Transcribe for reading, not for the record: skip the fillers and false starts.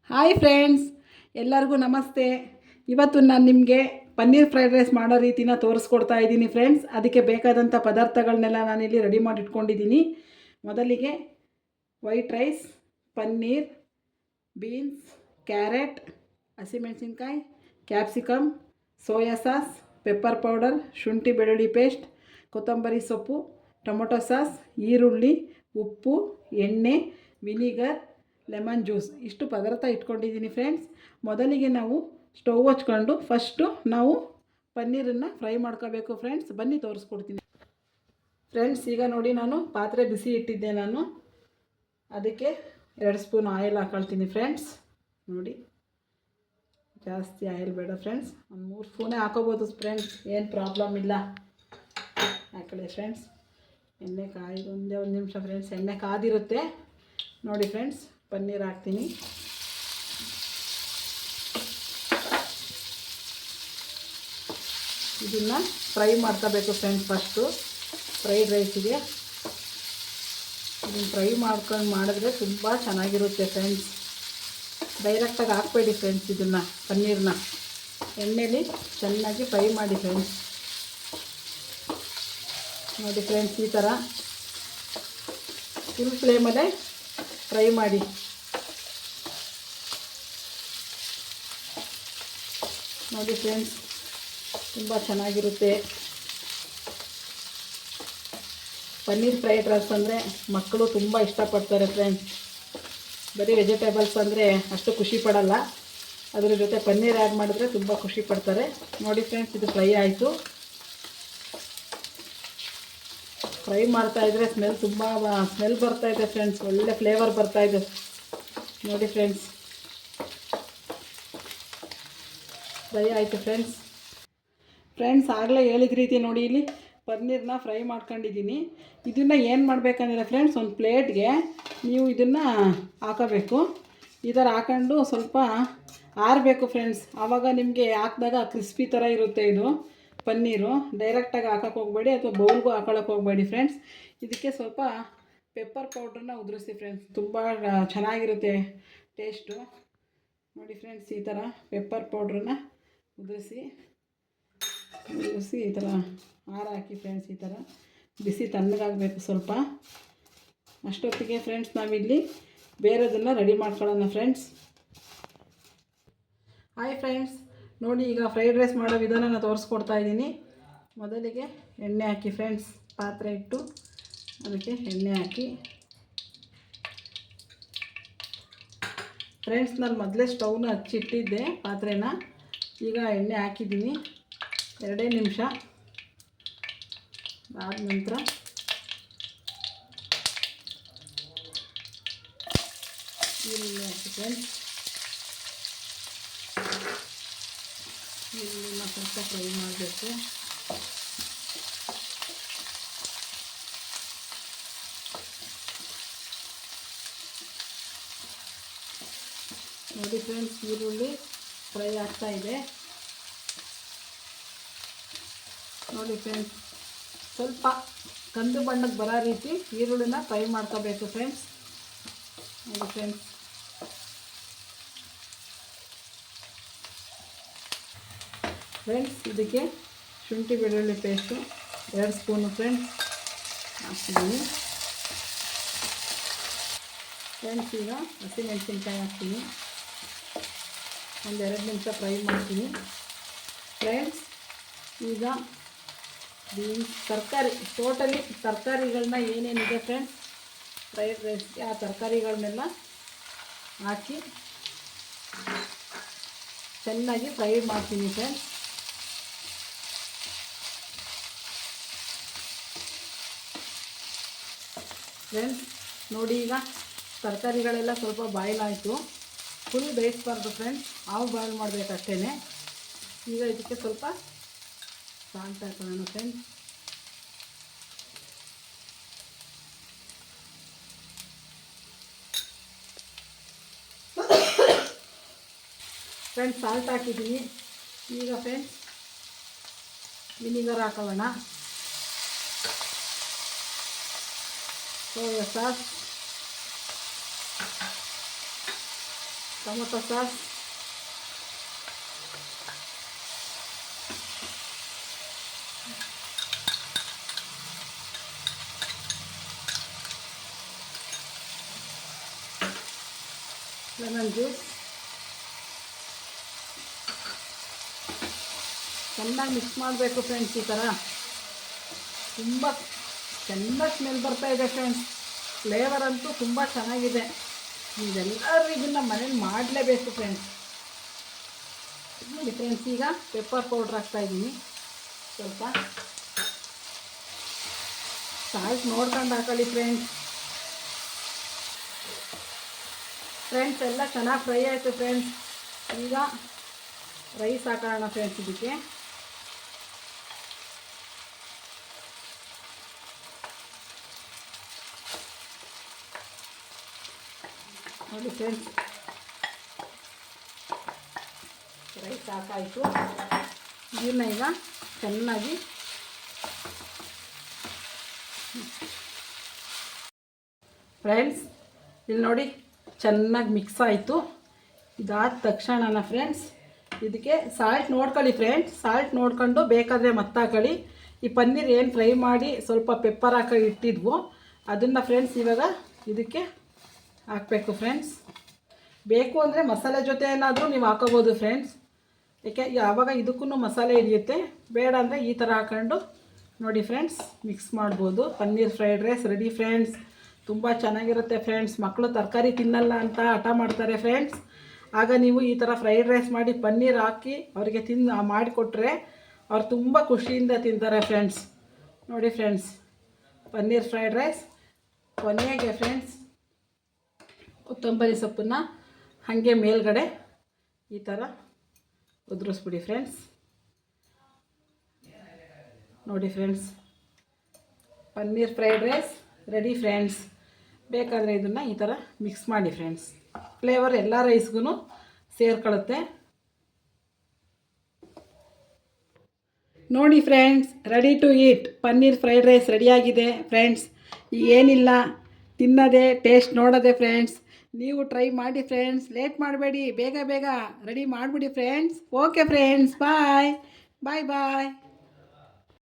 Hi friends, ಎಲ್ಲರಿಗೂ ನಮಸ್ತೆ. ಇವತ್ತು ನಾನು ನಿಮಗೆ ಪನ್ನೀರ್ ಫ್ರೈಡ್ ರೈಸ್ ಮಾಡೋ ರೀತಿನ ತೋರಿಸ್ಕೊಡ್ತಾ ಇದ್ದೀನಿ ಫ್ರೆಂಡ್ಸ್. ಅದಕ್ಕೆ ಬೇಕಾದಂಥ ಪದಾರ್ಥಗಳನ್ನೆಲ್ಲ ನಾನಿಲ್ಲಿ ರೆಡಿ ಮಾಡಿ ಇಟ್ಕೊಂಡಿದ್ದೀನಿ. ಮೊದಲಿಗೆ white rice, paneer, beans, carrot, ಹಸಿಮೆಣಸಿನ್ಕಾಯಿ, capsicum, soya sauce, pepper powder, ಶುಂಠಿ ಬೆಳ್ಳುಳ್ಳಿ ಪೇಸ್ಟ್, ಕೊತ್ತಂಬರಿ ಸೊಪ್ಪು, ಟೊಮೊಟೊ ಸಾಸ್, ಈರುಳ್ಳಿ, ಉಪ್ಪು, ಎಣ್ಣೆ, ವಿನಿಗರ್, ಲೆಮನ್ ಜ್ಯೂಸ್ ಇಷ್ಟು ಪದಾರ್ಥ ಇಟ್ಕೊಂಡಿದ್ದೀನಿ ಫ್ರೆಂಡ್ಸ್. ಮೊದಲಿಗೆ ನಾವು ಸ್ಟವ್ ಹಚ್ಕೊಂಡು ಫಸ್ಟು ನಾವು ಪನ್ನೀರನ್ನು ಫ್ರೈ ಮಾಡ್ಕೋಬೇಕು ಫ್ರೆಂಡ್ಸ್. ಬನ್ನಿ ತೋರಿಸ್ಕೊಡ್ತೀನಿ ಫ್ರೆಂಡ್ಸ್. ಈಗ ನೋಡಿ, ನಾನು ಪಾತ್ರೆ ಬಿಸಿ ಇಟ್ಟಿದ್ದೆ. ನಾನು ಅದಕ್ಕೆ 2 ಸ್ಪೂನ್ ಆಯಿಲ್ ಹಾಕೊಳ್ತೀನಿ ಫ್ರೆಂಡ್ಸ್. ನೋಡಿ, ಜಾಸ್ತಿ ಆಯಿಲ್ ಬೇಡ ಫ್ರೆಂಡ್ಸ್, ಒಂದು 3 ಸ್ಪೂನೇ ಹಾಕೋಬೋದು ಫ್ರೆಂಡ್ಸ್, ಏನು ಪ್ರಾಬ್ಲಮ್ ಇಲ್ಲ. ಹಾಕೊಳ್ಳಿ ಫ್ರೆಂಡ್ಸ್. ಎಣ್ಣೆ ಕಾಯ್ದು ಒಂದೇ 1 ನಿಮಿಷ ಫ್ರೆಂಡ್ಸ್. ಎಣ್ಣೆ ಕಾದಿರುತ್ತೆ ನೋಡಿ ಫ್ರೆಂಡ್ಸ್. ಪನ್ನೀರ್ ಹಾಕ್ತೀನಿ. ಇದನ್ನು ಫ್ರೈ ಮಾಡ್ಕೋಬೇಕು ಫ್ರೆಂಡ್ಸ್. ಫಸ್ಟು ಫ್ರೈಡ್ ರೈಸಿಗೆ ಇದನ್ನು ಫ್ರೈ ಮಾಡ್ಕೊಂಡು ಮಾಡಿದ್ರೆ ತುಂಬ ಚೆನ್ನಾಗಿರುತ್ತೆ ಫ್ರೆಂಡ್ಸ್. ಡೈರೆಕ್ಟಾಗಿ ಹಾಕಬೇಡಿ ಫ್ರೆಂಡ್ಸ್. ಇದನ್ನು ಪನ್ನೀರನ್ನ ಎಣ್ಣೆಲಿ ಚೆನ್ನಾಗಿ ಫ್ರೈ ಮಾಡಿ ಫ್ರೆಂಡ್ಸ್. ನೋಡಿ ಫ್ರೆಂಡ್ಸ್, ಈ ಥರ ಫುಲ್ ಫ್ಲೇಮಲ್ಲೇ ಫ್ರೈ ಮಾಡಿ. ನೋಡಿ ಫ್ರೆಂಡ್ಸ್, ತುಂಬ ಚೆನ್ನಾಗಿರುತ್ತೆ. ಪನ್ನೀರ್ ಫ್ರೈಡ್ ರೈಸ್ ಅಂದರೆ ಮಕ್ಕಳು ತುಂಬ ಇಷ್ಟಪಡ್ತಾರೆ ಫ್ರೆಂಡ್ಸ್. ಬರೀ ವೆಜಿಟೇಬಲ್ಸ್ ಅಂದರೆ ಅಷ್ಟು ಖುಷಿ ಪಡಲ್ಲ, ಅದರ ಜೊತೆ ಪನ್ನೀರ್ ಆ್ಯಡ್ ಮಾಡಿದ್ರೆ ತುಂಬ ಖುಷಿ ಪಡ್ತಾರೆ. ನೋಡಿ ಫ್ರೆಂಡ್ಸ್, ಇದು ಫ್ರೈ ಆಯಿತು. ಫ್ರೈ ಮಾಡ್ತಾಯಿದ್ರೆ ಸ್ಮೆಲ್ ಬರ್ತಾಯಿದೆ ಫ್ರೆಂಡ್ಸ್. ಒಳ್ಳೆ ಫ್ಲೇವರ್ ಬರ್ತಾಯಿದೆ ನೋಡಿ ಫ್ರೆಂಡ್ಸ್. ಫ್ರೈ ಆಯಿತು ಫ್ರೆಂಡ್ಸ್. ಆಗಲೇ ಹೇಳಿದ ರೀತಿ ನೋಡಿ, ಇಲ್ಲಿ ಪನ್ನೀರನ್ನ ಫ್ರೈ ಮಾಡ್ಕೊಂಡಿದ್ದೀನಿ. ಇದನ್ನು ಏನು ಮಾಡಬೇಕಂದ್ರೆ ಫ್ರೆಂಡ್ಸ್, ಒಂದು ಪ್ಲೇಟ್ಗೆ ನೀವು ಇದನ್ನು ಹಾಕೋಬೇಕು. ಈ ಥರ ಹಾಕೊಂಡು ಸ್ವಲ್ಪ ಆರಬೇಕು ಫ್ರೆಂಡ್ಸ್. ಆವಾಗ ನಿಮಗೆ ಹಾಕಿದಾಗ ಕ್ರಿಸ್ಪಿ ಥರ ಇರುತ್ತೆ ಇದು ಪನ್ನೀರು. ಡೈರೆಕ್ಟಾಗಿ ಹಾಕೋಕ್ಕೆ ಹೋಗಬೇಡಿ, ಅಥವಾ ಬೌಲ್ಗೂ ಹಾಕೊಳ್ಳೋಕೆ ಹೋಗಬೇಡಿ ಫ್ರೆಂಡ್ಸ್. ಇದಕ್ಕೆ ಸ್ವಲ್ಪ ಪೆಪ್ಪರ್ ಪೌಡ್ರನ್ನ ಉದುರಿಸಿ ಫ್ರೆಂಡ್ಸ್, ತುಂಬ ಚೆನ್ನಾಗಿರುತ್ತೆ ಟೇಸ್ಟು. ನೋಡಿ ಫ್ರೆಂಡ್ಸ್, ಈ ಥರ ಪೆಪ್ಪರ್ ಪೌಡ್ರನ್ನ ಉದುರಿಸಿ ಈ ಥರ ಹಾಕಿ ಫ್ರೆಂಡ್ಸ್. ಈ ಥರ ಬಿಸಿ ತಣ್ಣಗಾಗಬೇಕು ಸ್ವಲ್ಪ. ಅಷ್ಟೊತ್ತಿಗೆ ಫ್ರೆಂಡ್ಸ್ ನಾವಿಲ್ಲಿ ಬೇರೆದನ್ನು ರೆಡಿ ಮಾಡ್ಕೊಳ್ಳೋಣ ಫ್ರೆಂಡ್ಸ್. ಹಾಯ್ ಫ್ರೆಂಡ್ಸ್, ನೋಡಿ, ಈಗ ಫ್ರೈಡ್ ರೈಸ್ ಮಾಡೋ ವಿಧಾನನ ತೋರಿಸ್ಕೊಡ್ತಾ ಇದ್ದೀನಿ. ಮೊದಲಿಗೆ ಎಣ್ಣೆ ಹಾಕಿ ಫ್ರೆಂಡ್ಸ್. ಪಾತ್ರೆ ಇಟ್ಟು ಅದಕ್ಕೆ ಎಣ್ಣೆ ಹಾಕಿ ಫ್ರೆಂಡ್ಸ್. ನಾನು ಮೊದಲೇ ಸ್ಟವ್ನ ಹಚ್ಚಿಟ್ಟಿದ್ದೆ ಪಾತ್ರೆನ. ಈಗ ಎಣ್ಣೆ ಹಾಕಿದ್ದೀನಿ. 2 ನಿಮಿಷ ಆದ ನಂತರ ಈರುಳ್ಳಿ ಹಾಕಿ ಫ್ರೆಂಡ್ಸ್. ಈರುಳ್ಳಿನ ಸ್ವಲ್ಪ ಫ್ರೈ ಮಾಡಬೇಕು. ನೋಡಿ ಫ್ರೆಂಡ್ಸ್, ಈರುಳ್ಳಿ ಫ್ರೈ ಆಗ್ತಾ ಇದೆ ನೋಡಿ ಫ್ರೆಂಡ್ಸ್. ಸ್ವಲ್ಪ ಕಂದು ಬಣ್ಣಕ್ಕೆ ಬರೋ ರೀತಿ ಈರುಳ್ಳಿನ ಫ್ರೈ ಮಾಡ್ಕೋಬೇಕು ಫ್ರೆಂಡ್ಸ್. ನೋಡಿ ಫ್ರೆಂಡ್ಸ್, ಇದಕ್ಕೆ ಶುಂಠಿ ಬೆಳ್ಳುಳ್ಳಿ ಪೇಸ್ಟು 2 ಸ್ಪೂನು ಫ್ರೆಂಡ್ಸ್ ಹಾಕ್ತಿದ್ದೀನಿ ಫ್ರೆಂಡ್ಸ್. ಈಗ ಹಸಿಮೆಣಸಿನ್ಕಾಯಿ ಹಾಕ್ತೀನಿ. ಒಂದು 2 ನಿಮಿಷ ಫ್ರೈ ಮಾಡ್ತೀನಿ ಫ್ರೆಂಡ್ಸ್. ಈಗ ಬೀನ್ಸ್, ಟೋಟಲಿ ತರಕಾರಿಗಳನ್ನ ಏನೇನಿದೆ ಫ್ರೆಂಡ್ಸ್ ಫ್ರೈಡ್ ರೈಸ್ಗೆ, ಆ ತರಕಾರಿಗಳನ್ನೆಲ್ಲ ಹಾಕಿ ಚೆನ್ನಾಗಿ ಫ್ರೈ ಮಾಡ್ತೀನಿ ಫ್ರೆಂಡ್ಸ್. ನೋಡಿ, ಈಗ ತರಕಾರಿಗಳೆಲ್ಲ ಸ್ವಲ್ಪ ಬಾಯ್ಲ್ ಆಯಿತು. ಫುಲ್ ಬೇಯಿಸಬಾರ್ದು ಫ್ರೆಂಡ್ಸ್, ಬಾಯ್ಲ್ ಮಾಡಬೇಕು ಅಷ್ಟೇ. ಈಗ ಇದಕ್ಕೆ ಸ್ವಲ್ಪ ಸಾಲ್ಟ್ ಹಾಕೋಣ ಫ್ರೆಂಡ್ಸ್. ಸಾಲ್ಟ್ ಹಾಕಿದ್ದೀನಿ. ಈಗ ಫ್ರೆಂಡ್ಸ್ ವಿನಿಗರ್ ಹಾಕೋಣ. Soya sauce, tomato sauce, lemon juice, ಚೆನ್ನಾಗಿ ಮಿಕ್ಸ್ ಮಾಡಬೇಕು ಫ್ರೆಂಡ್ಸ್. ಈ ಥರ ತುಂಬ ಚೆನ್ನಾಗಿ ಸ್ಮೆಲ್ ಬರ್ತಾ ಇದೆ ಫ್ರೆಂಡ್ಸ್. ಫ್ಲೇವರ್ ಅಂತೂ ತುಂಬ ಚೆನ್ನಾಗಿದೆ. ನೀವೆಲ್ಲರೂ ಇದನ್ನು ಮನೇಲಿ ಮಾಡಲೇಬೇಕು ಫ್ರೆಂಡ್ಸ್. ನೋಡಿ ಫ್ರೆಂಡ್ಸ್, ಈಗ ಪೆಪ್ಪರ್ ಪೌಡ್ರ್ ಹಾಕ್ತಾಯಿದ್ದೀನಿ. ಸ್ವಲ್ಪ ಸಾಲ್ಟ್ ನೋಡ್ಕೊಂಡು ಹಾಕೊಳ್ಳಿ ಫ್ರೆಂಡ್ಸ್. ಎಲ್ಲ ಚೆನ್ನಾಗಿ ಫ್ರೈ ಆಯಿತು ಫ್ರೆಂಡ್ಸ್. ಈಗ ರೈಸ್ ಹಾಕೋಣ ಫ್ರೆಂಡ್ಸ್. ಇದಕ್ಕೆ ನೋಡಿ ಫ್ರೆಂಡ್ಸ್, ರೈಸ್ ಹಾಕಾಯಿತು. ಇದನ್ನ ಈಗ ಚೆನ್ನಾಗಿ ಫ್ರೆಂಡ್ಸ್ ಇಲ್ಲಿ ನೋಡಿ ಚೆನ್ನಾಗಿ ಮಿಕ್ಸ್ ಆಯಿತು. ಇದಾದ ತಕ್ಷಣ ಫ್ರೆಂಡ್ಸ್ ಇದಕ್ಕೆ ಸಾಲ್ಟ್ ನೋಡ್ಕೊಳ್ಳಿ ಫ್ರೆಂಡ್ಸ್. ಸಾಲ್ಟ್ ನೋಡ್ಕೊಂಡು ಬೇಕಾದರೆ ಮತ್ತೆ ಹಾಕೊಳ್ಳಿ. ಈ ಪನ್ನೀರ್ ಏನು ಫ್ರೈ ಮಾಡಿ ಸ್ವಲ್ಪ ಪೆಪ್ಪರ್ ಹಾಕಿ ಇಟ್ಟಿದ್ವು ಅದನ್ನು ಫ್ರೆಂಡ್ಸ್ ಇವಾಗ ಇದಕ್ಕೆ ಹಾಕಬೇಕು ಫ್ರೆಂಡ್ಸ್. ಬೇಕು ಅಂದರೆ ಮಸಾಲೆ ಜೊತೆ ಏನಾದರೂ ನೀವು ಹಾಕೋಬೋದು ಫ್ರೆಂಡ್ಸ್. ಏಕೆ ಯಾವಾಗ ಇದಕ್ಕೂ ಮಸಾಲೆ ಹಿಡಿಯುತ್ತೆ. ಬೇಡ ಅಂದರೆ ಈ ಥರ ಹಾಕೊಂಡು ನೋಡಿ ಫ್ರೆಂಡ್ಸ್ ಮಿಕ್ಸ್ ಮಾಡ್ಬೋದು. Paneer fried rice ready friends. ತುಂಬ ಚೆನ್ನಾಗಿರುತ್ತೆ ಫ್ರೆಂಡ್ಸ್. ಮಕ್ಕಳು ತರಕಾರಿ ತಿನ್ನಲ್ಲ ಅಂತ ಹಠ ಮಾಡ್ತಾರೆ ಫ್ರೆಂಡ್ಸ್. ಆಗ ನೀವು ಈ ಥರ ಫ್ರೈಡ್ ರೈಸ್ ಮಾಡಿ ಪನ್ನೀರ್ ಹಾಕಿ ಅವರಿಗೆ ಮಾಡಿಕೊಟ್ರೆ ಅವ್ರು ತುಂಬ ಖುಷಿಯಿಂದ ತಿಂತಾರೆ ಫ್ರೆಂಡ್ಸ್. ನೋಡಿ ಫ್ರೆಂಡ್ಸ್, ಪನ್ನೀರ್ ಫ್ರೈಡ್ ರೈಸ್. ಕೊನೆಗೆ ಫ್ರೆಂಡ್ಸ್ ಕೊತ್ತಂಬರಿ ಸೊಪ್ಪನ್ನು ಹಾಗೆ ಮೇಲ್ಗಡೆ ಈ ಥರ ಉದುರಿಸ್ಬಿಡಿ ಫ್ರೆಂಡ್ಸ್. ನೋಡಿ friends, paneer fried rice ready friends. ಬೇಕಾದರೆ ಇದನ್ನು ಈ ಥರ ಮಿಕ್ಸ್ ಮಾಡಿ ಫ್ರೆಂಡ್ಸ್. ಫ್ಲೇವರ್ ಎಲ್ಲ ರೈಸ್ಗೂ ಸೇರ್ಕೊಳ್ಳುತ್ತೆ. ನೋಡಿ friends, ready to eat paneer fried rice ರೆಡಿಯಾಗಿದೆ ಫ್ರೆಂಡ್ಸ್. ಏನಿಲ್ಲ, ತಿನ್ನೋದೇ, ಟೇಸ್ಟ್ ನೋಡೋದೆ ಫ್ರೆಂಡ್ಸ್. ನೀವು ಟ್ರೈ ಮಾಡಿ ಫ್ರೆಂಡ್ಸ್. ಲೇಟ್ ಮಾಡಬೇಡಿ, ಬೇಗ ಬೇಗ ರೆಡಿ ಮಾಡಿಬಿಡಿ ಫ್ರೆಂಡ್ಸ್. ಓಕೆ ಫ್ರೆಂಡ್ಸ್, ಬಾಯ್ ಬಾಯ್ ಬಾಯ್.